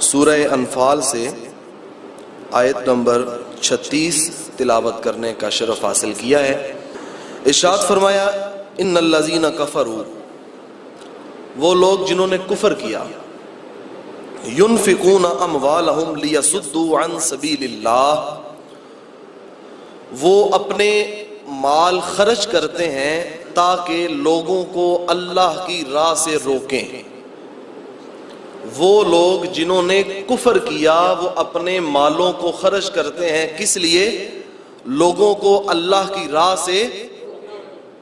सूरह अनफाल से आयत नंबर 36 तिलावत करने का शरफ हासिल किया है। इरशाद फरमाया, इन्नल्लज़ीना कफ़रू, वो लोग जिन्होंने कुफर किया, युनफिकूना अमवालहुम लियसुद्दू अन सबीलिल्लाह, वो अपने माल खर्च करते हैं ताकि लोगों को अल्लाह की राह से रोकें। वो लोग जिन्होंने कुफर किया वो अपने मालों को खर्च करते हैं, किस लिए? लोगों को अल्लाह की राह से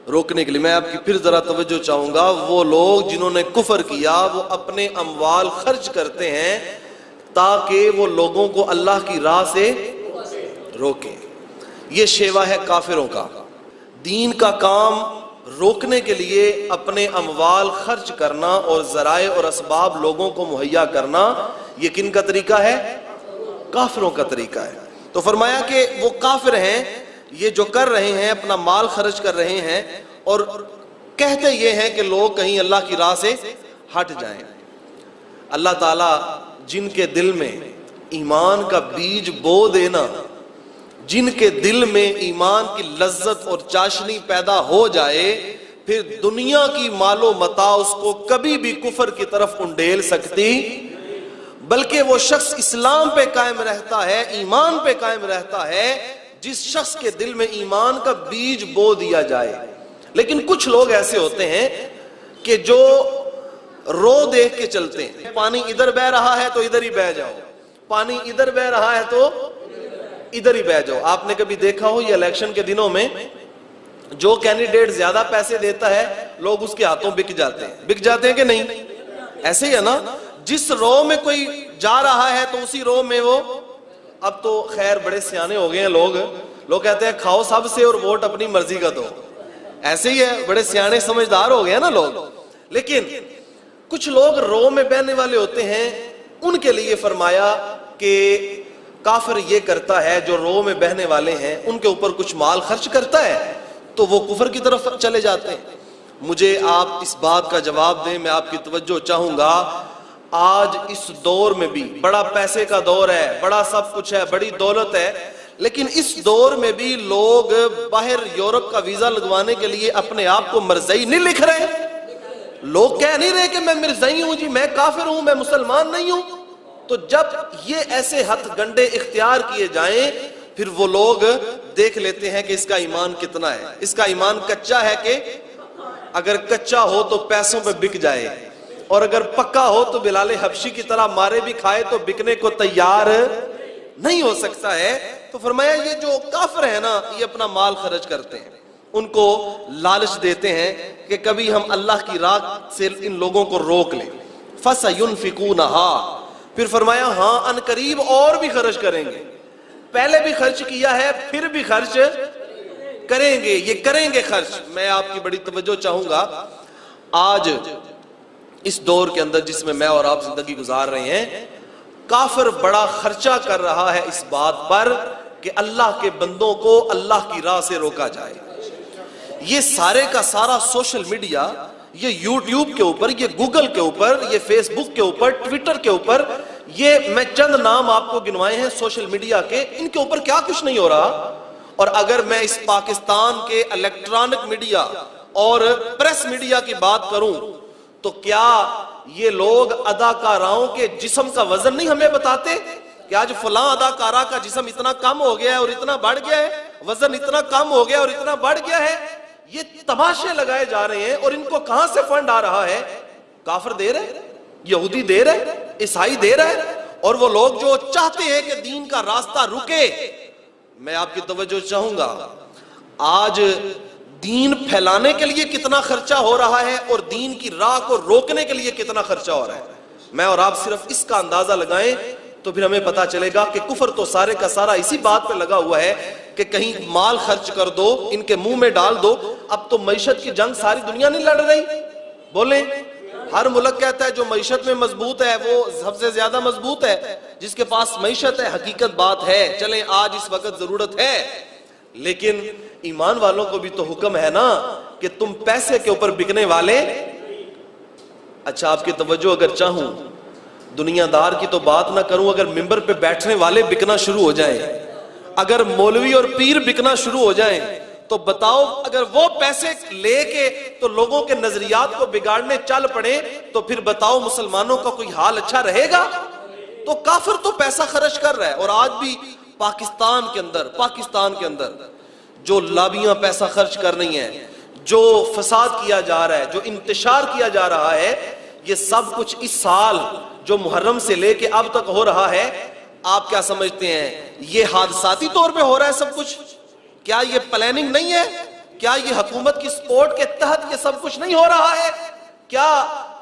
रोकने के लिए। मैं आपकी फिर जरा तवज्जो चाहूंगा, वो लोग जिन्होंने कुफर किया वो अपने अमवाल खर्च करते हैं ताकि वो लोगों को अल्लाह की राह से रोकें। ये शेवा है काफिरों का। दीन का काम रोकने के लिए अपने अमवाल खर्च करना और ज़राए और असबाब लोगों को मुहैया करना, ये किन का तरीका है? काफिरों का तरीका है। तो फरमाया कि वो काफिर हैं, ये जो कर रहे हैं, अपना माल खर्च कर रहे हैं और कहते ये हैं कि लोग कहीं अल्लाह की राह से हट जाएं। अल्लाह ताला जिनके दिल में ईमान का बीज बो देना, जिनके दिल में ईमान की लज्जत और चाशनी पैदा हो जाए, फिर दुनिया की मालो मता उसको कभी भी कुफर की तरफ उंडेल सकती, बल्कि वो शख्स इस्लाम पे कायम रहता है, ईमान पे कायम रहता है जिस शख्स के दिल में ईमान का बीज बो दिया जाए। लेकिन कुछ लोग ऐसे होते हैं कि जो रो देख के चलते हैं, पानी इधर बह रहा है तो इधर ही बह जाओ, पानी इधर बह रहा है तो इधर ही बह जाओ। आपने कभी देखा हो ये इलेक्शन के दिनों में जो कैंडिडेट ज्यादा पैसे देता है लोग उसके हाथों बिक जाते हैं कि नहीं? ऐसे ही है ना, जिस रो में कोई जा रहा है तो उसी रो में वो, अब तो खैर बड़े सियाने हो गए हैं लोग कहते हैं खाओ सबसे और वोट अपनी मर्जी का दो। ऐसे ही है, बड़े सियाने समझदार हो गए हैं ना लोग। लेकिन कुछ लोग रो में बहने वाले होते हैं, उनके लिए फरमाया कि काफिर ये करता है, जो रो में बहने वाले हैं उनके ऊपर कुछ माल खर्च करता है तो वो कुफर की तरफ चले जाते हैं। मुझे आप इस बात का जवाब दें, मैं आपकी तवज्जो चाहूंगा। आज इस दौर में भी बड़ा पैसे का दौर है, बड़ा सब कुछ है, बड़ी दौलत है, लेकिन इस दौर में भी लोग बाहर यूरोप का वीजा लगवाने के लिए अपने आप को मिर्ज़ाई नहीं लिख रहे। लोग कह नहीं रहे कि मैं मिर्ज़ाई हूं जी, मैं काफिर हूं, मैं मुसलमान नहीं हूं। तो जब ये ऐसे हथगंडे इख्तियार किए जाएं, फिर वो लोग देख लेते हैं कि इसका ईमान कितना है। इसका ईमान कच्चा है कि अगर कच्चा हो तो पैसों पे बिक जाए, और अगर पक्का हो तो बिलाल हबशी की तरह मारे भी खाए तो बिकने को तैयार नहीं हो सकता है। तो फरमाया ये जो काफिर है ना, ये अपना माल खर्च करते हैं, उनको लालच देते हैं कि कभी हम अल्लाह की राह से इन लोगों को रोक लें। फसयुनफिकूनहा, फिर फरमाया हाँ अनकरीब और भी खर्च करेंगे। पहले भी खर्च किया है, फिर भी खर्च करेंगे, ये करेंगे खर्च। मैं आपकी बड़ी तवज्जो चाहूंगा, आज इस दौर के अंदर जिसमें मैं और आप जिंदगी गुजार रहे हैं, काफिर बड़ा खर्चा कर रहा है इस बात पर कि अल्लाह के बंदों को अल्लाह की राह से रोका जाए। ये सारे का सारा सोशल मीडिया, ये यूट्यूब के ऊपर, ये गूगल के ऊपर, ये फेसबुक के ऊपर, ट्विटर के ऊपर, ये मैं चंद नाम आपको गिनवाए हैं सोशल मीडिया के, इनके ऊपर क्या कुछ नहीं हो रहा। और अगर मैं इस पाकिस्तान के इलेक्ट्रॉनिक मीडिया और प्रेस मीडिया की बात करूं तो क्या ये लोग अदाकाराओं के जिस्म का वजन नहीं हमें बताते कि आज फलां अदाकारा का जिस्म इतना कम हो गया है और इतना बढ़ गया है, वजन इतना कम हो गया और इतना बढ़ गया है। ये तमाशे लगाए जा रहे हैं और इनको कहां से फंड आ रहा है? काफिर दे रहे, यहूदी दे रहे, ईसाई दे रहे, और वो लोग जो चाहते हैं कि दीन का रास्ता रुके। मैं आपकी तवज्जो चाहूंगा, आज दीन फैलाने के लिए कितना खर्चा हो रहा है और दीन की राह को रोकने के लिए कितना खर्चा हो रहा है। मैं और आप सिर्फ इसका अंदाजा लगाएं तो फिर हमें पता चलेगा कि कुफर तो सारे का सारा इसी बात पे लगा हुआ है कि कहीं माल खर्च कर दो, इनके मुंह में डाल दो। अब तो मईशत की जंग सारी दुनिया नहीं लड़ रही, बोले हर मुल्क कहता है जो मईशत में मजबूत है वो सबसे ज्यादा मजबूत है, जिसके पास मईशत है। हकीकत बात है, चलें आज इस वक्त जरूरत है, लेकिन ईमान वालों को भी तो हुक्म है ना कि तुम पैसे के ऊपर बिकने वाले। अच्छा, आपकी तवज्जो अगर चाहूं, दुनियादार की तो बात ना करूं, अगर मिंबर पे बैठने वाले बिकना शुरू हो जाएं, अगर मौलवी और पीर बिकना शुरू हो जाएं, तो बताओ अगर वो पैसे लेके तो लोगों के नजरियात को बिगाड़ने चल पड़े, तो फिर बताओ मुसलमानों का कोई हाल अच्छा रहेगा? तो काफिर तो पैसा खर्च कर रहा है। और आज भी पाकिस्तान के अंदर जो लाबियां पैसा खर्च कर रही हैं, जो फसाद किया जा रहा है, जो इंतशार किया जा रहा है, ये सब कुछ इस साल जो मुहर्रम से लेके अब तक हो रहा है, आप क्या समझते हैं ये हादसाती तौर पे हो रहा है सब कुछ? क्या ये प्लानिंग नहीं है? क्या ये हुकूमत की सपोर्ट के तहत ये सब कुछ नहीं हो रहा है? क्या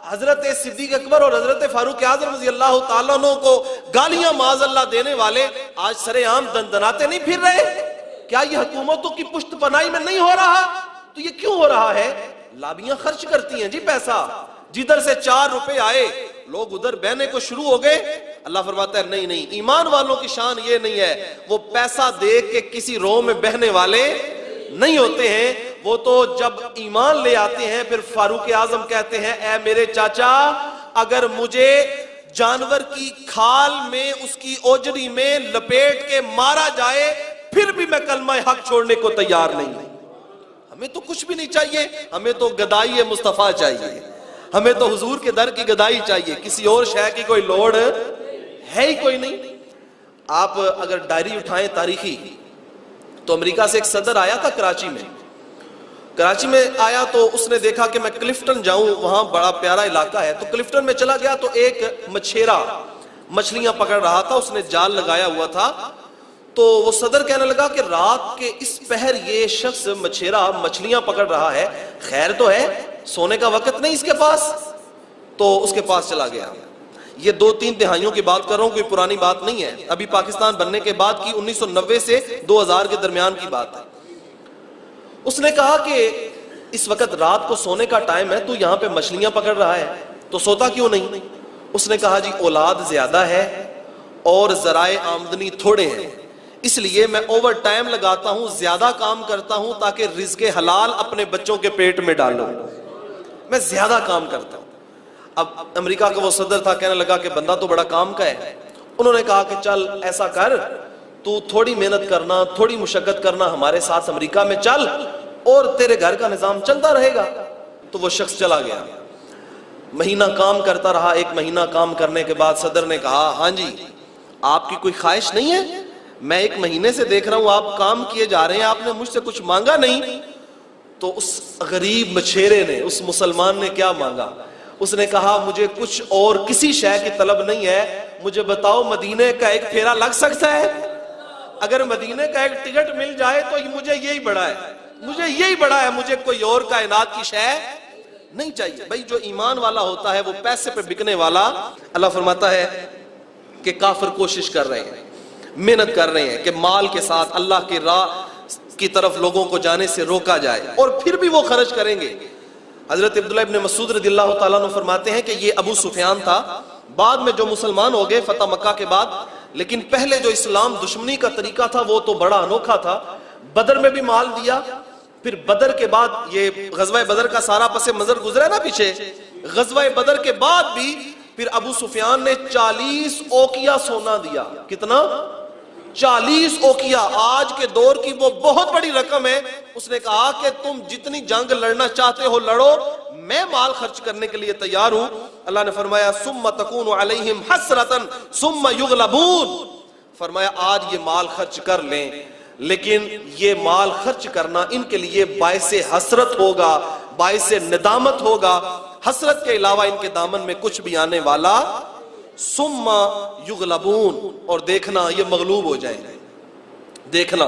हजरत सिद्दीक अकबर और हजरत फारूक आज़म रज़ी अल्लाह तआला अन्हु को गालियां माज़अल्लाह देने वाले आज सरेआम दंदनाते नहीं फिर रहे? क्या ये हुकूमतों की पुश्त पनाही में नहीं हो रहा? तो ये क्यों हो रहा है? लाबियां खर्च करती हैं जी पैसा, जिधर से 4 रुपए आए लोग उधर बहने को शुरू हो गए। अल्लाह फरमाता है नहीं नहीं, ईमान वालों की शान ये नहीं है, वो पैसा देख के किसी रो में बहने वाले नहीं होते हैं। वो तो जब ईमान ले आते हैं फिर फारूक आजम कहते हैं, ऐ मेरे चाचा, अगर मुझे जानवर की खाल में उसकी ओजरी में लपेट के मारा जाए फिर भी मैं कलमा हक छोड़ने को तैयार नहीं हूं। हमें तो कुछ भी नहीं चाहिए, हमें तो गदाई मुस्तफा चाहिए, हमें तो हुजूर के दर की गदाई चाहिए, किसी और शय की कोई लोड़ है ही कोई नहीं। आप अगर डायरी उठाएं तारीखी, तो अमेरिका से एक सदर आया था कराची में आया, तो उसने देखा कि मैं क्लिफ्टन जाऊं, वहां बड़ा प्यारा इलाका है, तो क्लिफ्टन में चला गया तो एक मछेरा मछलियां पकड़ रहा था, उसने जाल लगाया हुआ था। तो वो सदर कहने लगा कि रात के इस पहर ये शख्स मछेरा मछलियां पकड़ रहा है, खैर तो है, सोने का वक्त नहीं इसके पास। तो उसके पास चला गया। ये 2-3 दिहाइयों की बात कर रहा हूं, कोई पुरानी बात नहीं है, अभी पाकिस्तान बनने के बाद की 1990 से 2000 के दरमियान की बात है। उसने कहा कि इस वक्त रात को सोने का टाइम है, तू यहां पे मछलियां पकड़ रहा है, तो सोता क्यों नहीं? उसने कहा जी औलाद ज्यादा है और जराए आमदनी थोड़े हैं, इसलिए मैं ओवर टाइम लगाता हूं, ज्यादा काम करता हूं ताकि रिज़्क़े हलाल अपने बच्चों के पेट में डालूं, मैं ज्यादा काम करता हूं। अब अमेरिका का वो सदर था, कहने लगा कि बंदा तो बड़ा काम का है। उन्होंने कहा कि चल ऐसा कर, तू थोड़ी मेहनत करना, थोड़ी मुशक्कत करना, हमारे साथ अमेरिका में चल और तेरे घर का निजाम चलता रहेगा। तो वो शख्स चला गया, महीना काम करता रहा। 1 महीना काम करने के बाद सदर ने कहा, हाँ जी आपकी कोई ख्वाहिश नहीं है? मैं 1 महीने से देख रहा हूं आप काम किए जा रहे हैं, आपने मुझसे कुछ मांगा नहीं। तो उस गरीब मछेरे ने, उस मुसलमान ने क्या मांगा? उसने कहा मुझे कुछ और किसी शय की तलब नहीं है, मुझे बताओ मदीने का एक फेरा लग सकता है? अगर मदीने का एक टिकट मिल जाए तो मुझे यही बड़ा है, मुझे यही बड़ा है, मुझे कोई और कायनात की शय नहीं चाहिए। भाई जो ईमान वाला होता है वो पैसे पे बिकने वाला, अल्लाह फरमाता है कि काफिर कोशिश कर रहे हैं, मेहनत कर रहे हैं कि माल के साथ अल्लाह की राह की तरफ लोगों को जाने से रोका जाए, और फिर भी वो खर्च करेंगे। हजरत अब्दुल्ला इब्न मसूद रज़ियल्लाहु ताला अन्हु फरमाते हैं कि ये अबू सुफियान था, बाद में जो मुसलमान हो गए फतह मक्का के बाद, लेकिन पहले जो इस्लाम दुश्मनी का तरीका था वो तो बड़ा अनोखा था। बदर में भी माल दिया, फिर बदर के बाद, ये गज़वा बदर का सारा पसे मंजर गुजरा ना पीछे, गज़वा बदर के बाद भी फिर अबू सुफियान ने 40 ओकिया सोना दिया। कितना? 40 ओकिया, आज के दौर की वो बहुत बड़ी रकम है। उसने कहा कि तुम जितनी जंग लड़ना चाहते हो लड़ो, मैं माल खर्च करने के लिए तैयार हूं। अल्लाह ने फरमाया सुम्मा तकूनु अलैहिम हसरतन सुम्मा युगलबून, फरमाया आज ये माल खर्च कर लें, लेकिन ये माल खर्च करना इनके लिए बाइसे हसरत होगा, बाइसे निदामत होगा। हसरत के अलावा इनके दामन में कुछ भी आने वाला, सुम्मा युगलबून, और देखना ये मगलूब हो जाएंगे। देखना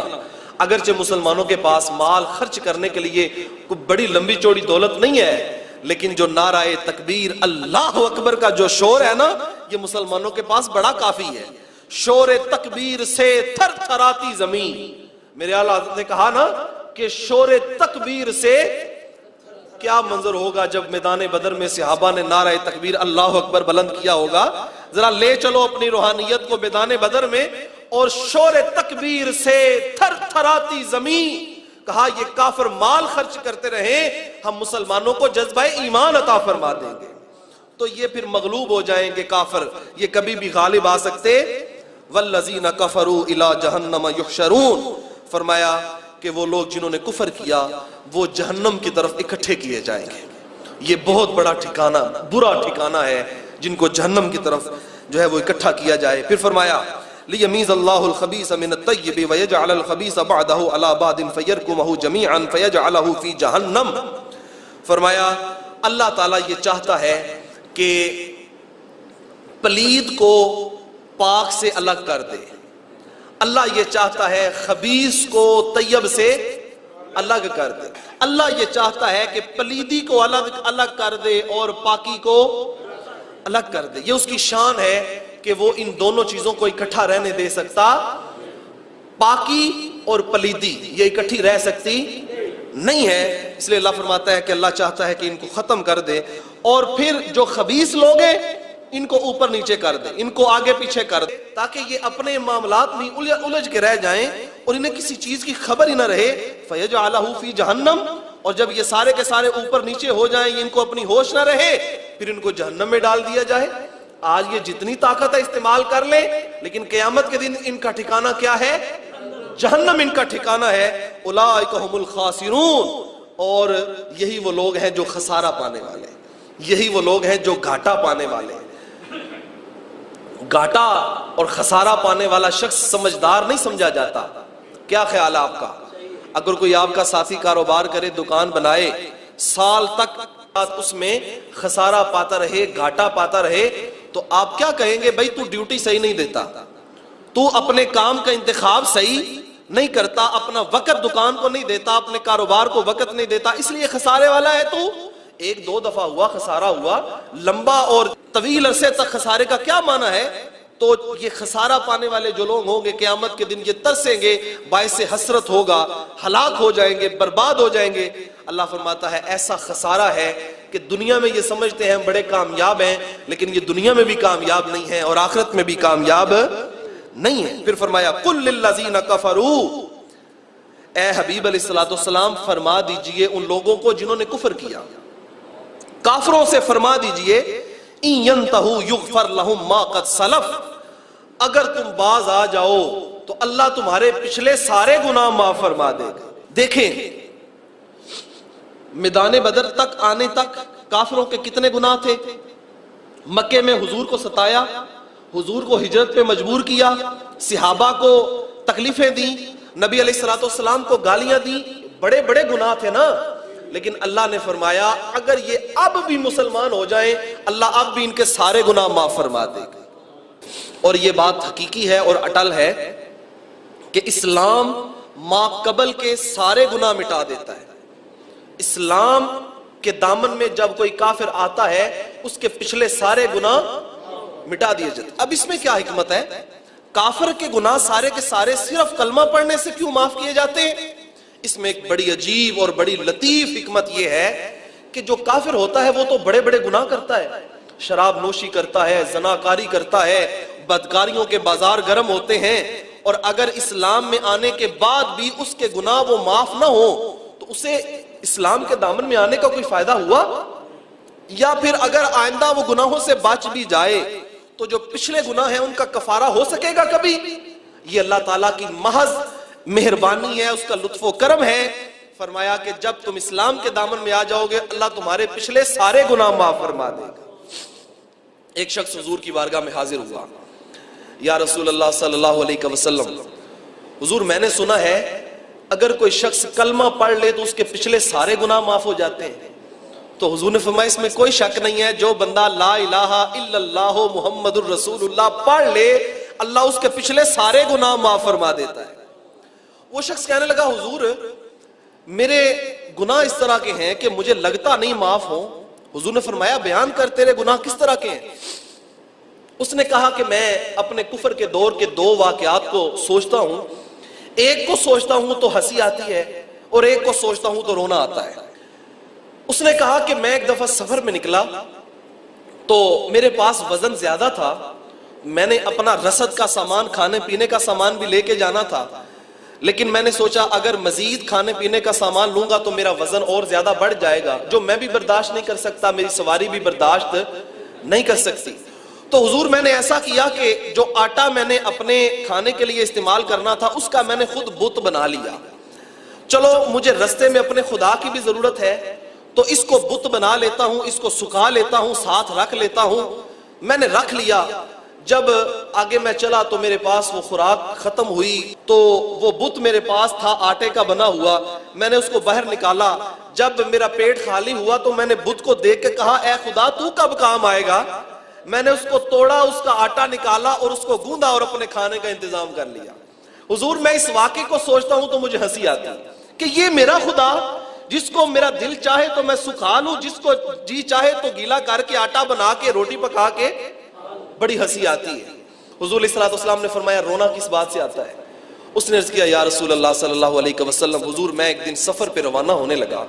अगरचे मुसलमानों के पास माल खर्च करने के लिए कोई बड़ी लंबी चौड़ी दौलत नहीं है, लेकिन जो नाराए तकबीर अल्लाह अकबर का जो शोर है ना, ये मुसलमानों के पास बड़ा काफी है। शोरे तकबीर से थर थराती जमीन, मेरे आला ने कहा ना कि शोरे तकबीर से क्या मंजर होगा जब मैदान बदर में सहाबा ने नाराए तकबीर अल्लाह अकबर बुलंद किया होगा। जरा ले चलो अपनी रूहानियत को मैदान बदर में, और शोरे तकबीर से थर थराती जमीन, कहा ये काफिर माल खर्च करते रहे, हम मुसलमानों को जज्बा ईमान अता फरमा देंगे। तो ये फिर मगलूब हो जाएंगे काफिर, ये कभी भी गालिब आ सकते। वल्लज़ीना कफरू इला जहन्नम युहशरून, फरमाया कि वो लोग जिन्होंने कुफर किया वो जहन्नम की तरफ इकट्ठे किए जाएंगे। ये बहुत बड़ा ठिकाना, बुरा ठिकाना है जिनको जहन्नम की तरफ जो है वो इकट्ठा किया जाए। फिर फरमाया लियमीज़ अल्लाहुल खबीस मिनत तय्यिब व यजअलल खबीस बअदहु अला बादिन फयरकुमहु जमीअन फयजअलहु फी जहन्नम। फरमाया अल्लाह ताला ये चाहता है कि पलीद को पाक से अलग कर दे, अल्लाह ये चाहता है खबीस को तैयब से अलग कर दे, अल्लाह ये चाहता है कि पलीदी को अलग अलग कर दे और पाकी को अलग कर दे। ये उसकी शान है कि वो इन दोनों चीजों को इकट्ठा रहने दे सकता। पाकी और पलीदी ये इकट्ठी रह सकती नहीं है, इसलिए अल्लाह फरमाता है कि अल्लाह चाहता है कि इनको खत्म कर दे और फिर जो खबीस लोग हैं इनको ऊपर नीचे कर दे, इनको आगे पीछे कर दे, ताकि ये अपने मामलात में उलझ के रह जाएं और इन्हें किसी चीज की खबर ही ना रहे। फयजअलहु फी जहन्नम, और जब ये सारे के सारे ऊपर नीचे हो जाएं, इनको अपनी होश ना रहे, फिर इनको जहन्नम में डाल दिया जाए। आज ये जितनी ताकत है इस्तेमाल कर ले, लेकिन क़यामत के दिन इनका ठिकाना क्या है? जहन्नम इनका ठिकाना है। उलाइका हुमुल खासिरून, और यही वो लोग हैं जो खसारा पाने वाले, यही वो लोग हैं जो घाटा पाने वाले। घाटा और खसारा पाने वाला शख्स समझदार नहीं समझा जाता। क्या ख्याल है आपका? अगर कोई आपका साथी कारोबार करे, दुकान बनाए, साल तक उसमें खसारा पाता रहे, घाटा पाता रहे, तो आप क्या कहेंगे? भाई तू ड्यूटी सही नहीं देता, तू अपने काम का इंतखाब सही नहीं करता, अपना वक्त दुकान को नहीं देता, अपने कारोबार को वक्त नहीं देता, इसलिए खसारे वाला है तू। एक दो दफा हुआ खसारा हुआ, लंबा और तवील अरसे तक खसारे का क्या माना है? तो ये खसारा पाने वाले जो लोग होंगे क़यामत के दिन ये तरसेंगे, बाइसे हसरत होगा, हलाक हो जाएंगे, बर्बाद हो जाएंगे। अल्लाह फरमाता है ऐसा खसारा है कि दुनिया में ये समझते हैं हम बड़े कामयाब हैं, लेकिन ये दुनिया में भी कामयाब नहीं है और आखिरत में भी कामयाब नहीं है। फिर फरमाया कुल लिल्लज़ीना कफरू, ए हबीब अलैहिस्सलाम फरमा दीजिए उन लोगों को जिन्होंने कुफर किया, काफरों से फरमा दीजिए, इन यंतहु युगफर लहुम मा कद सलफ, अगर तुम बाज आ जाओ तो अल्लाह तुम्हारे पिछले सारे गुनाह माफ फरमा देगा। देखें मैदान बदर तक आने तक काफिरों के कितने गुनाह थे। मक्के में हुजूर को सताया, हुजूर को हिजरत पे मजबूर किया, सिहाबा को तकलीफें दी, नबी अलैहिस्सलाम को गालियां दी, बड़े बड़े गुनाह थे ना। लेकिन अल्लाह ने फरमाया अगर ये अब भी मुसलमान हो जाएं, अल्लाह अब भी इनके सारे गुनाह माफ फरमा देगा। और ये बात हकीकी है और अटल है कि इस्लाम माकबल के सारे गुनाह मिटा देता है। इस्लाम के दामन में जब कोई काफिर आता है उसके पिछले सारे गुनाह मिटा दिए जाते। अब इसमें क्या हिकमत है? काफिर के गुनाह सारे के सारे सिर्फ कलमा पढ़ने से क्यों माफ किए जाते हैं? इसमें एक बड़ी अजीब और बड़ी लतीफ हिकमत यह है कि जो काफिर होता है वो तो बड़े बड़े गुनाह करता है, शराब नोशी करता है, जनाकारी करता है, बदकारियों के बाजार गर्म होते हैं, और अगर इस्लाम में आने के बाद भी उसके गुनाह वो माफ ना हो तो उसे इस्लाम के दामन में आने का कोई फायदा हुआ? या फिर अगर आइंदा वो गुनाहों से बच भी जाए तो जो पिछले गुनाह हैं उनका कफारा हो सकेगा कभी? ये अल्लाह ताला की महज मेहरबानी है, उसका लुत्फो करम है। फरमाया कि जब तुम इस्लाम के दामन में आ जाओगे अल्लाह तुम्हारे पिछले सारे गुनाह माफ फरमा देगा। एक शख्स हुजूर की बारगाह में हाजिर हुआ, या रसूल अल्लाह सल्लल्लाहु अलैहि वसल्लम, हुजूर मैंने सुना है अगर कोई शख्स कलमा पढ़ ले तो उसके पिछले सारे गुनाह माफ हो जाते हैं। तो हुजूर ने फरमाया इसमें कोई शक नहीं है, जो बंदा ला इलाहा इल्लल्लाह मुहम्मदुर रसूलुल्लाह पढ़ ले अल्लाह उसके पिछले सारे गुनाह माफ फरमा देता है। वो शख्स कहने लगा हुजूर मेरे गुनाह इस तरह के हैं कि मुझे लगता नहीं माफ हो। हुजूर ने फरमाया बयान कर तेरे गुनाह किस तरह के हैं? उसने कहा कि मैं अपने कुफर के दौर के दो वाकयात को सोचता हूं, एक को सोचता हूं तो हंसी आती है और एक को सोचता हूं तो रोना आता है। उसने कहा कि मैं एक दफा सफर में निकला तो मेरे पास वजन ज्यादा था, मैंने अपना रसद का सामान, खाने पीने का सामान भी लेके जाना था, लेकिन मैंने सोचा अगर मजीद खाने पीने का सामान लूंगा तो मेरा वजन और ज्यादा बढ़ जाएगा, जो मैं भी बर्दाश्त नहीं कर सकता, मेरी सवारी भी बर्दाश्त नहीं कर सकती। तो हुजूर मैंने ऐसा किया कि जो आटा मैंने अपने खाने के लिए इस्तेमाल करना था उसका मैंने खुद बुत बना लिया। चलो मुझे रास्ते में अपने खुदा की भी जरूरत है तो इसको बुत बना लेता हूं, इसको सुखा लेता हूं, साथ रख लेता हूं। मैंने रख लिया। जब आगे मैं चला तो मेरे पास वो खुराक खत्म हुई, तो वो बुत मेरे पास था आटे का बना हुआ, मैंने उसको बाहर निकाला। जब मेरा पेट खाली हुआ तो मैंने बुत को देख के कहा, ए खुदा तू कब काम आएगा। मैंने उसको तोड़ा, उसका आटा निकाला और उसको गूंदा और अपने खाने का इंतजाम कर लिया। हुजूर मैं इस वाक़े को सोचता हूं तो मुझे हंसी आती है कि ये मेरा खुदा जिसको मेरा दिल चाहे तो मैं सुखा लूं, जिसको जी चाहे तो गीला करके आटा बना के रोटी पका के, बड़ी हंसी आती है। हुजूर अलैहिस्सलाम ने फरमाया रोना किस बात से आता है। उसने अर्ज़ किया या रसूल अल्लाह सल्लल्लाहु अलैहि वसल्लम, हुजूर मैं एक दिन सफर पे रवाना होने लगा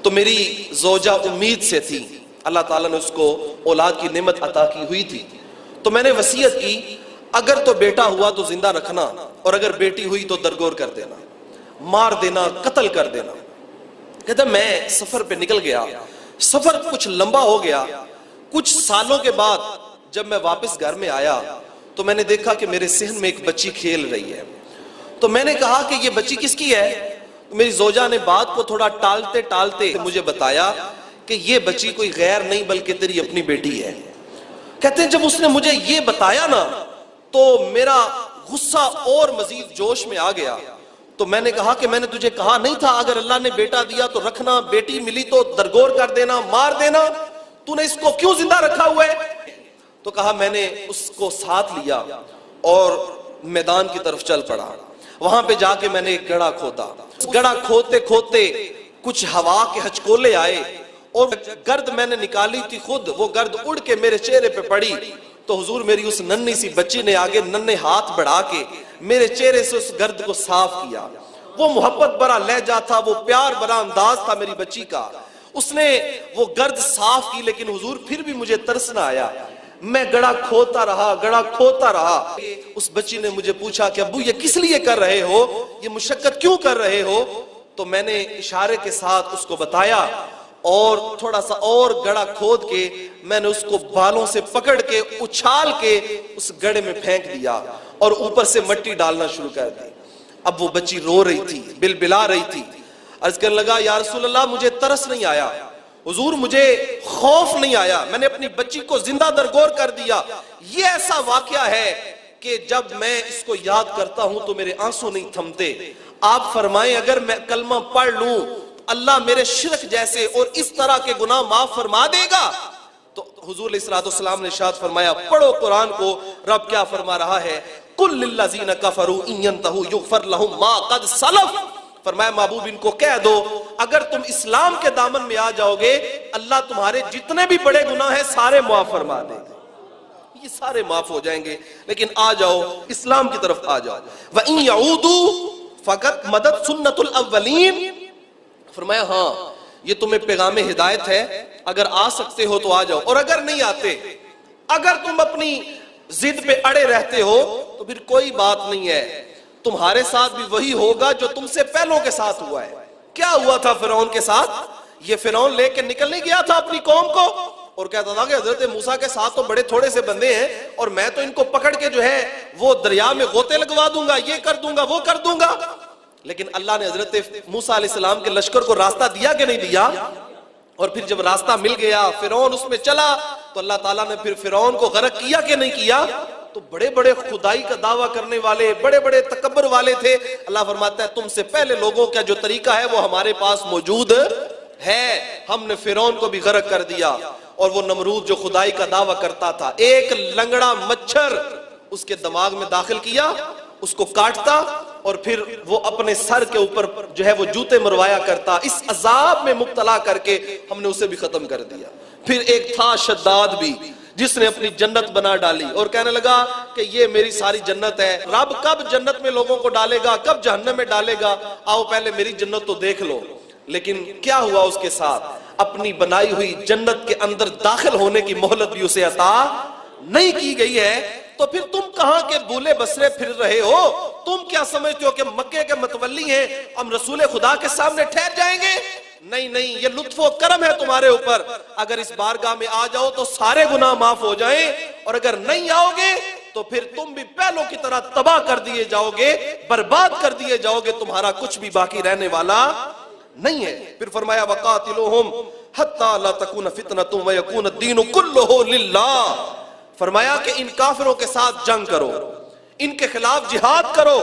तो मेरी ज़ौजा उम्मीद से थी, अल्लाह ताला ने उसको औलाद की नेमत अता की हुई थी, तो मैंने वसीयत की अगर तो बेटा हुआ तो जिंदा रखना और अगर बेटी हुई तो दरगोर कर देना, मार देना, कत्ल कर देना। कहता मैं सफर पे निकल गया, सफर कुछ लंबा हो गया। कुछ सालों के बाद जब मैं वापस घर में आया तो मैंने देखा कि मेरे सहन में एक बच्ची खेल रही है। तो मैंने कहा कि ये बच्ची किसकी है। तो मेरी जोजा ने बात को थोड़ा टालते टालते मुझे बताया कि ये बच्ची कोई गैर नहीं बल्कि तेरी अपनी बेटी है। कहते हैं जब उसने मुझे ये बताया ना तो मेरा गुस्सा और मजीद जोश में आ गया। तो मैंने कहा कि मैंने तुझे कहा नहीं था अगर अल्लाह ने बेटा दिया तो रखना, बेटी मिली तो दरगोर कर देना, मार देना, तूने इसको क्यों जिंदा रखा हुआ है। तो कहा मैंने उसको साथ लिया और मैदान की तरफ चल पड़ा। वहां पे जाके मैंने एक गड़ा खोदा। गड़ा खोदते खोदते कुछ हवा के हचकोले आए और गर्द मैंने निकाली थी खुद, वो गर्द उड़ के मेरे चेहरे पे पड़ी। तो हुजूर मेरी उस नन्ही सी बच्ची ने आगे नन्हे हाथ बढ़ा के मेरे चेहरे से उस गर्द को साफ किया। वो मोहब्बत भरा लहजा था, वो प्यार भरा अंदाज था मेरी बच्ची का। उसने वो गर्द साफ की, लेकिन हुजूर फिर भी मुझे तरस ना आया। मैं गड़ा खोता रहा, गड़ा खोता रहा। उस बच्ची ने मुझे पूछा कि अब्बू ये किस लिए कर रहे हो, ये मुशक्कत क्यों कर रहे हो। तो मैंने इशारे के साथ उसको बताया और थोड़ा सा और गड़ा खोद के मैंने उसको बालों से पकड़ के उछाल के उस गड्ढे में फेंक दिया और ऊपर से मिट्टी डालना शुरू कर दी। अब वो बच्ची रो रही थी, बिलबिला रही थी। अर्ज करने लगा या रसूल अल्लाह मुझे तरस नहीं आया, हुजूर मुझे खौफ नहीं आया, मैंने अपनी बच्ची को जिंदा दरगोर कर दिया। ये ऐसा वाकया है कि जब मैं इसको याद करता हूं तो मेरे आंसू नहीं थमते। आप फरमाएं अगर मैं कलमा पढ़ लूं अल्लाह मेरे शिरक जैसे और इस तरह के गुनाह माफ फरमा देगा। तो हुजूर अलैहिस्सलाम ने इरशाद फरमाया पढ़ो कुरान को, रब क्या फरमा रहा है, कुल लिल्लज़ीना कफरू इन यंतहू युगफर लहुम मा क़द सलफ। फरमाया महबूब इनको कह दो अगर तुम इस्लाम के दामन में आ जाओगे अल्लाह तुम्हारे जितने भी बड़े गुनाह हैं सारे माफ फरमा देगा, ये सारे माफ हो जाएंगे। लेकिन आ जाओ इस्लाम की तरफ आ जाओ। व इन यऊदू फकत मदद सुन्नतुल अव्वलीन। फरमाया हाँ ये तुम्हें पैगाम हिदायत है, अगर आ सकते हो तो आ जाओ, और अगर नहीं आते, अगर तुम अपनी जिद पे अड़े रहते हो तो फिर कोई बात नहीं है, तुम्हारे साथ भी वही होगा जो तुमसे पहलों के साथ हुआ है। क्या हुआ था फिरौन के साथ, ये फिरौन लेके निकल नहीं गया था अपनी कौम को और कहता था कि हजरत मूसा के साथ तो बड़े थोड़े से बंदे हैं और मैं तो इनको पकड़ के जो है वो दरिया में गोते लगवा दूंगा, ये कर दूंगा, वो कर दूंगा। लेकिन अल्लाह ने हजरत मूसा अलैहिस्सलाम के लश्कर को रास्ता दिया कि नहीं दिया, और फिर जब रास्ता मिल गया फिरौन उसमें चला तो अल्लाह ताला ने फिर फिरौन को गरक किया कि नहीं किया। तो बड़े बड़े खुदाई का दावा करने वाले, बड़े बड़े तकब्बर वाले थे। अल्लाह फरमाता है तुमसे पहले लोगों का जो तरीका है वो हमारे पास मौजूद है, हमने फिरौन को भी गरक कर दिया। और वो नमरूद जो खुदाई का दावा करता था, एक लंगड़ा मच्छर उसके दिमाग में दाखिल किया, उसको काटता और फिर वो अपने सर के ऊपर जो है वो जूते मरवाया करता। इस अजाब में मुब्तला करके हमने उसे भी खत्म कर दिया। फिर एक था शद्दाद भी जिसने अपनी जन्नत बना डाली और कहने लगा कि ये मेरी सारी जन्नत है, रब कब जन्नत में लोगों को डालेगा, कब जहन्नम में डालेगा, आओ पहले मेरी जन्नत तो देख लो। लेकिन क्या हुआ उसके साथ, अपनी बनाई हुई जन्नत के अंदर दाखिल होने की मोहलत भी उसे अता नहीं की गई है। तो फिर तुम कहां के भूले बसरे फिर रहे हो, तुम क्या समझते हो कि मक्के के मतवल्ली हैं, हम रसूल खुदा के सामने ठहर जाएंगे। नहीं नहीं, ये लुत्फो करम है तुम्हारे ऊपर, अगर इस बारगाह में आ जाओ तो सारे गुनाह माफ हो जाएं, और अगर नहीं आओगे तो फिर तुम भी पहलों की तरह तबाह कर दिए जाओगे, बर्बाद कर दिए जाओगे, तुम्हारा कुछ भी बाकी रहने वाला नहीं है। फिर फरमाया वकातिलुहुम हत्ता ला तकून फितनतुम व यकून दीनु कुल्लुहु लिल्लाह। फरमाया कि इन काफिरों के साथ जंग करो, इनके खिलाफ जिहाद करो,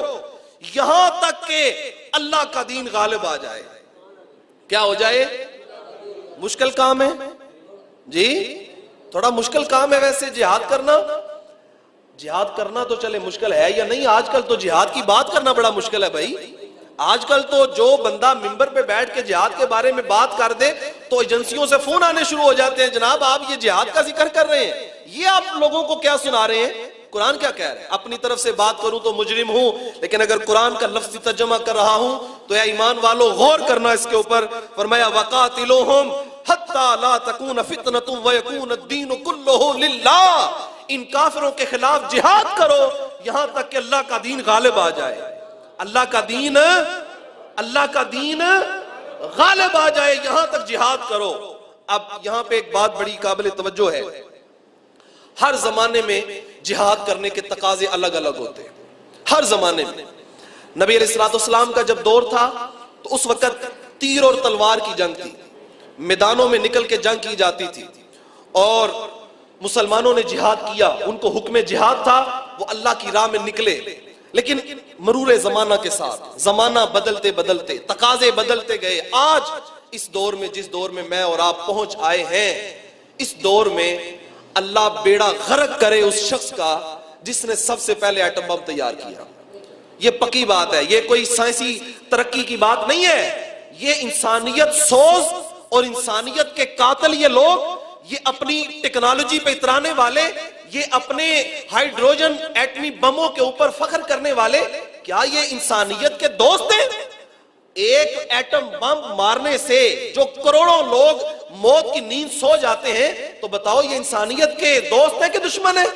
यहां तक के अल्लाह का दीन गालिब आ जाए। क्या हो जाए? मुश्किल काम है जी, थोड़ा मुश्किल काम है वैसे जिहाद करना। जिहाद करना तो चले मुश्किल है या नहीं, आजकल तो जिहाद की बात करना बड़ा मुश्किल है भाई। आजकल तो जो बंदा मिंबर पे बैठ के जिहाद के बारे में बात कर दे तो एजेंसियों से फोन आने शुरू हो जाते हैं, जनाब आप ये जिहाद का जिक्र कर रहे हैं, ये आप लोगों को क्या सुना रहे हैं? कुरान क्या कह रहा है? अपनी तरफ से बात करूं तो मुजरिम हूं, लेकिन अगर कुरान का लफ्ज़ी तर्जुमा कर रहा हूं तो या ईमान वालों गौर करना इसके ऊपर। फरमाया वकातिलुहुम हत्ता ला तकून फितनतुम व यकून दीनु कुल्लुहु लिल्लाह। इन काफिरों के खिलाफ जिहाद करो यहां तक कि अल्लाह का दीन गालिब आ जाए, अल्लाह का दीन गालिब आ जाए, यहां तक जिहाद करो। अब यहां पे एक बात बड़ी काबिल तवज्जो है, हर जमाने में जिहाद करने के तकाजे अलग अलग होते हैं। हर जमाने में नबी अलैहिस्सलाम का जब दौर था तो उस वक्त तीर और तलवार की जंग थी, मैदानों में निकल के जंग की जाती थी और मुसलमानों ने जिहाद किया, उनको हुक्म जिहाद था, वो अल्लाह की राह में निकले। लेकिन मरूर जमाना के साथ जमाना बदलते बदलते तकाजे बदलते गए। आज इस दौर में, जिस दौर में मैं और आप पहुंच आए हैं, इस दौर में अल्लाह बेड़ा गर्क करे उस शख्स का जिसने सबसे पहले एटम बम तैयार किया। ये पक्की बात है, ये कोई साइंसी तरक्की की बात नहीं है, ये इंसानियत सोज और इंसानियत के कातिल ये लोग, ये अपनी टेक्नोलॉजी पे इतराने वाले, ये अपने हाइड्रोजन एटमी बमों के ऊपर फख्र करने वाले, क्या ये इंसानियत के दोस्त हैं? एक एटम बम मारने से जो करोड़ों लोग मौत की नींद सो जाते हैं, तो बताओ ये इंसानियत के दोस्त है कि दुश्मन है?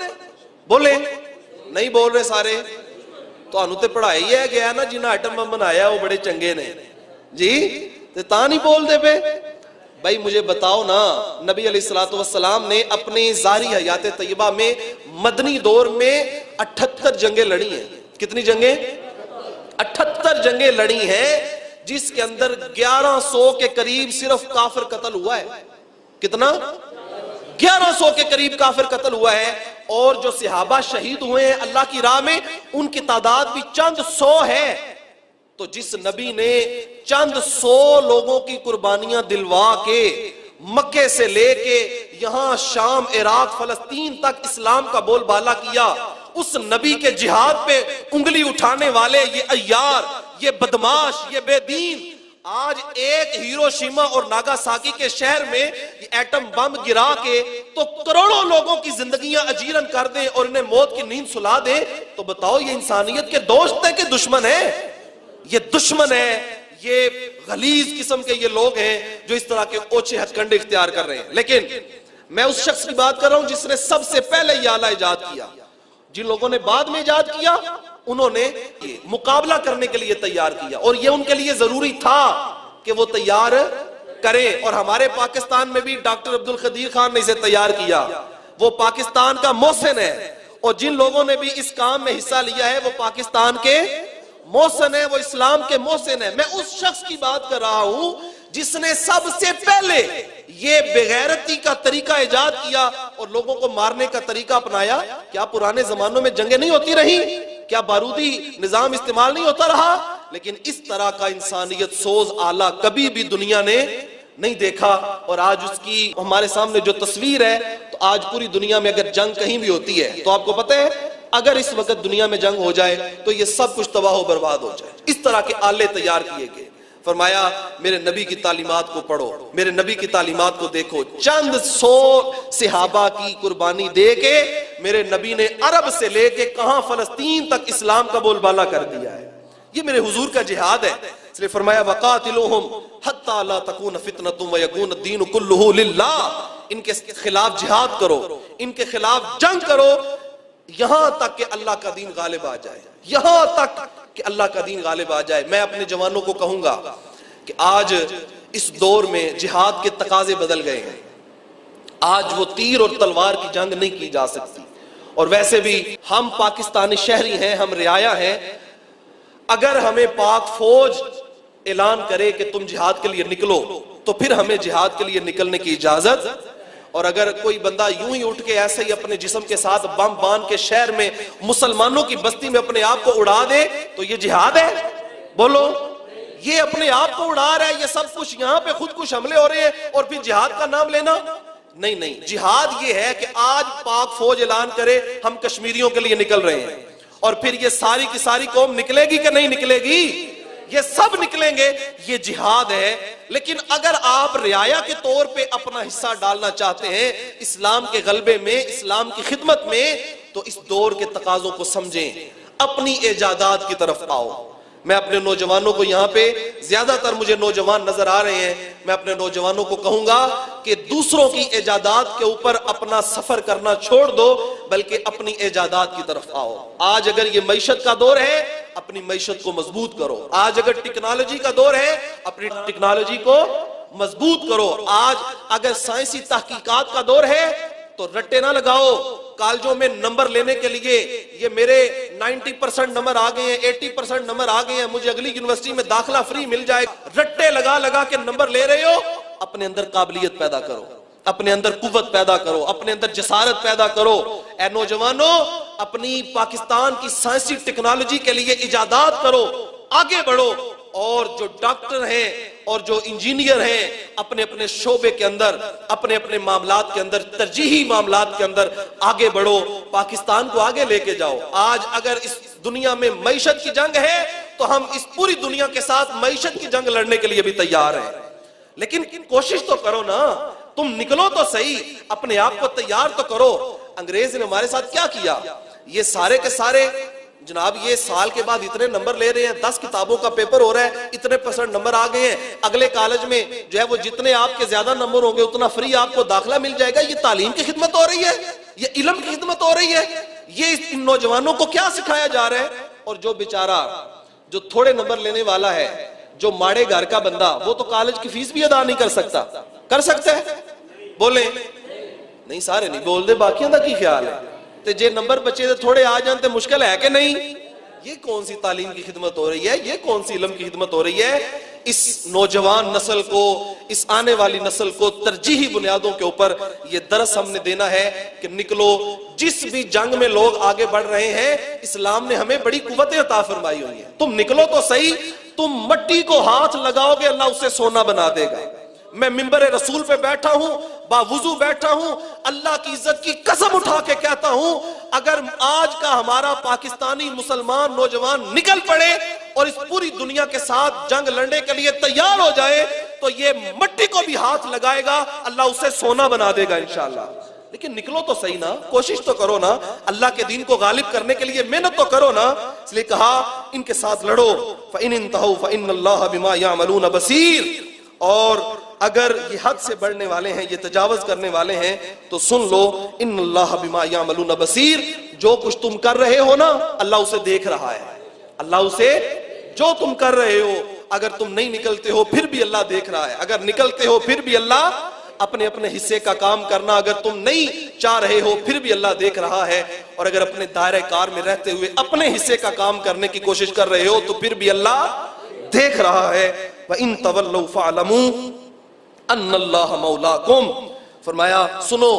बोले नहीं बोल रहे सारे। तो ते पढ़ाई है गया ना, जिन्हें एटम बम बनाया वो बड़े चंगे ने जी, ते ता नहीं बोल दे पे भाई। मुझे बताओ ना, नबी अलैहिस्सलाम ने अपने जारी हयात तैयबा में मदनी दौर में 78 जंगें लड़ी हैं। कितनी जंगें? 78 जंगें लड़ी हैं, जिसके अंदर 1100 के करीब सिर्फ काफिर कत्ल हुआ है। कितना? 1100 के करीब काफिर कत्ल हुआ है। और जो सहाबा शहीद हुए हैं अल्लाह की राह में, उनकी तादाद भी चंद 100 है। तो जिस नबी ने चंद 100 लोगों की कुर्बानियां दिलवा के मक्के से लेके यहां शाम, इराक, फलस्तीन तक इस्लाम का बोलबाला किया, उस नबी के जिहाद पे उंगली उठाने वाले ये अय्यार, ये बदमाश, ये बेदीन आज एक हिरोशिमा और नागासाकी के शहर में ये एटम बम गिरा के तो करोड़ों लोगों की जिंदगियां अजीरन कर दें और इन्हें मौत की नींद सुला दे, तो बताओ ये इंसानियत के दोस्त है कि दुश्मन है? ये दुश्मन है, ये गलीज किस्म के ये लोग हैं जो इस तरह के ओछे हथकंडे इख्तियार कर रहे हैं। लेकिन मैं उस शख्स की बात कर रहा हूं जिसने सबसे पहले ये आला इजाद किया। जिन लोगों ने बाद में इजाद किया उन्होंने ये मुकाबला करने के लिए तैयार किया, और ये उनके लिए जरूरी था कि वो तैयार करें। और हमारे पाकिस्तान में भी डॉक्टर अब्दुल कदीर खान ने इसे तैयार किया, वो पाकिस्तान का मोहसिन है। और जिन लोगों ने भी इस काम में हिस्सा लिया है वो पाकिस्तान के मोहसिन है, वो इस्लाम के मोहसिन है। मैं उस शख्स की बात कर रहा हूं जिसने सबसे पहले ये बेगैरती का तरीका इजाद किया और लोगों को मारने का तरीका अपनाया। क्या पुराने जमानों में जंगें नहीं होती रही? क्या बारूदी निजाम इस्तेमाल नहीं होता रहा? लेकिन इस तरह का इंसानियत सोज आला कभी भी दुनिया ने नहीं देखा। और आज उसकी हमारे सामने जो तस्वीर है, तो आज पूरी दुनिया में अगर जंग कहीं भी होती है तो आपको पता है, अगर इस वक्त दुनिया में जंग हो जाए तो ये सब कुछ तबाह और बर्बाद हो जाए। इस तरह के आले तैयार किए गए। फरमाया मेरे नबी की तालीमात को पढ़ो, मेरे नबी की तालीमात को देखो। चंद 100 सहाबा की कुर्बानी दे के मेरे नबी ने अरब से लेके कहां फलस्तीन तक इस्लाम का बोलबाला कर दिया है। ये मेरे हुजूर का जिहाद है। इसलिए फरमाया वकातिलुहुम हत्ता ला तकून फितनतुम व यकून दीनु कुल्लुहु लिल्लाह। इनके खिलाफ जिहाद करो, इनके खिलाफ जंग करो, यहां तक कि अल्लाह का दीन गालिब आ जाए, यहां तक कि अल्लाह का दीन गालिब आ जाए। मैं अपने जवानों को कहूंगा कि आज इस दौर में जिहाद के तकाजे बदल गए हैं। आज वो तीर और तलवार की जंग नहीं की जा सकती। और वैसे भी हम पाकिस्तानी शहरी हैं, हम रियाया हैं। अगर हमें पाक फौज ऐलान करे कि तुम जिहाद के लिए निकलो, तो फिर हमें जिहाद के लिए निकलने की इजाजत। और अगर कोई बंदा यूं ही उठ के ऐसे ही अपने जिस्म के साथ बम बांध के शहर में मुसलमानों की बस्ती में अपने आप को उड़ा दे, तो ये जिहाद है? बोलो, ये अपने आप को उड़ा रहा है। ये सब कुछ यहाँ पे खुद कुछ हमले हो रहे हैं और फिर जिहाद का नाम लेना? नहीं नहीं, जिहाद ये है कि आज पाक फौज ऐलान करे हम कश्मीरियों के लिए निकल रहे हैं, और फिर ये सारी की सारी कौम निकलेगी कि नहीं निकलेगी? ये सब निकलेंगे, ये जिहाद है। लेकिन अगर आप रियाया के तौर पे अपना हिस्सा डालना चाहते हैं इस्लाम के गलबे में, इस्लाम की खिदमत में, तो इस दौर के तकाजों को समझें, अपनी इजादात की तरफ आओ। मैं अपने नौजवानों को, यहाँ पे ज्यादातर मुझे नौजवान नजर आ रहे हैं, मैं अपने नौजवानों को कहूंगा कि दूसरों की इजादात के ऊपर अपना सफर करना छोड़ दो, बल्कि अपनी इजादात की तरफ आओ। आज अगर ये मईशत का दौर है, अपनी मईशत को मजबूत करो। आज अगर टेक्नोलॉजी का दौर है, अपनी टेक्नोलॉजी को मजबूत करो। आज अगर साइंसी तहकीकात का दौर है, तो रट्टे ना लगाओ। कॉलेजों में नंबर लेने के लिए ये मेरे 90% नंबर आ गए हैं, 80% नंबर आ गए हैं, मुझे अगली यूनिवर्सिटी में दाखिला फ्री मिल जाएगा, रट्टे लगा लगा के नंबर ले रहे हो। अपने अंदर काबिलियत पैदा करो, अपने अंदर कुव्वत पैदा करो, अपने अंदर जसारत पैदा करो। ऐ नौजवानों, अपनी पाकिस्तान की साइंसी टेक्नोलॉजी के लिए इजादात करो, आगे बढ़ो। और जो डॉक्टर हैं और जो इंजीनियर हैं, अपने अपने शोबे के अंदर, अपने अपने मामलात के अंदर, तरजीही मामलात के अंदर आगे बढ़ो, पाकिस्तान को आगे लेके जाओ। आज अगर इस दुनिया में मईशत की जंग है, तो हम इस पूरी दुनिया के साथ मईशत की जंग लड़ने के लिए भी तैयार हैं। लेकिन कोशिश तो करो ना, तुम निकलो तो सही, अपने आप को तैयार तो करो। अंग्रेज ने हमारे साथ क्या किया? ये सारे के सारे जनाब, ये साल के बाद इतने नंबर ले रहे हैं, 10 किताबों का पेपर हो रहा है, इतने % नंबर आ गए हैं, अगले कॉलेज में जो है वो जितने आपके ज्यादा नंबर होंगे उतना फ्री आपको दाखिला मिल जाएगा। ये तालीम की खिदमत हो रही है, ये इल्म की खिदमत हो रही है। ये इन नौजवानों को क्या सिखाया जा रहा है? और जो बेचारा जो थोड़े नंबर लेने वाला है, जो माड़े घर का बंदा, वो तो कॉलेज की फीस भी अदा नहीं कर सकता। कर सकता है? बोले नहीं, सारे नहीं बोलते, बाकियों का की ख्याल है? ते जे नंबर बच्चे दे थोड़े आ जाते मुश्किल है कि नहीं? ये कौन सी तालीम की खिदमत हो रही है? ये कौन सी इल्म की खिदमत हो रही है? इस नौजवान नस्ल को, इस आने वाली नस्ल को तरजीही बुनियादों के ऊपर ये दरस हमने देना है कि निकलो। जिस भी जंग में लोग आगे बढ़ रहे हैं, इस्लाम ने हमें बड़ी कुव्वतें अता फरमाई हुई है। तुम निकलो तो सही। तुम मट्टी को हाथ लगाओगे, अल्लाह उसे सोना बना देगा। मैं मिंबर रसूल पे बैठा हूं, बावुजू बैठा हूं, अल्लाह की इज्जत की कसम उठा के कहता हूं, अगर आज का हमारा पाकिस्तानी मुसलमान नौजवान निकल पड़े और इस पूरी दुनिया के साथ जंग लड़ने के लिए तैयार हो जाए, तो ये मट्टी को भी हाथ लगाएगा, अल्लाह उसे सोना बना देगा इंशाअल्लाह। लेकिन निकलो तो सही ना, कोशिश तो करो ना, अल्लाह के दीन को गालिब करने के लिए मेहनत तो करो ना। इसलिए कहा इनके साथ लड़ो। फ़इन इंतहू फ़इन्नल्लाह बिमा यामलून बसीर। और अगर ये हद से बढ़ने वाले हैं, ये तजावज करने वाले हैं, तो सुन लो, इन्नल्लाह बिमा यामलून बसीर। जो कुछ तुम कर रहे हो ना, अल्लाह उसे देख रहा है। अल्लाह उसे, जो तुम कर रहे हो, अगर तुम नहीं निकलते हो फिर भी अल्लाह देख रहा है, अगर निकलते हो फिर भी अल्लाह अपने अपने हिस्से का काम करना, अगर तुम नहीं चाह रहे हो फिर भी अल्लाह देख रहा है, और अगर अपने दायरे कार में रहते हुए अपने हिस्से का काम करने की कोशिश कर रहे हो तो फिर भी अल्लाह देख रहा है। व इन तवल्लू फअलमू अन्नल्लाह मौलाकुम। फरमाया सुनो,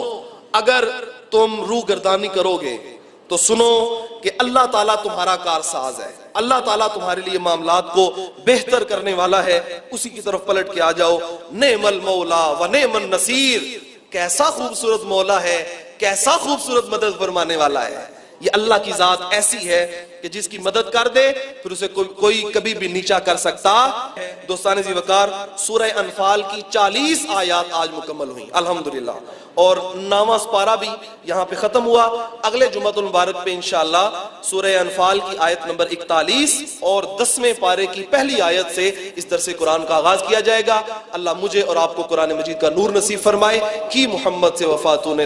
अगर तुम रूगर्दानी करोगे तो सुनो कि अल्लाह ताला तुम्हारा कारसाज है, अल्लाह ताला तुम्हारे लिए मामलात को बेहतर करने वाला है। उसी की तरफ पलट के आ जाओ। नेमल मौला व नेमन नसीर। कैसा खूबसूरत मौला है, कैसा खूबसूरत मदद फरमाने वाला है। ये अल्लाह की जात ऐसी है कि जिसकी मदद कर दे फिर उसे कोई कभी भी नीचा कर सकता। दोस्तान जी वकार, सूरह अनफाल की 40 आयत आज मुकम्मल हुई अल्हम्दुलिल्लाह, और 9वां पारा भी यहाँ पे खत्म हुआ। अगले जुम्मतुल मुबारक पे इंशाअल्लाह सूरह अनफाल की आयत नंबर 41 और 10वें पारे की पहली आयत से इस दरसे कुरान का आगाज किया जाएगा। अल्लाह मुझे और आपको कुरान मजीद का नूर नसीब फरमाए। की मोहम्मद से वफातूने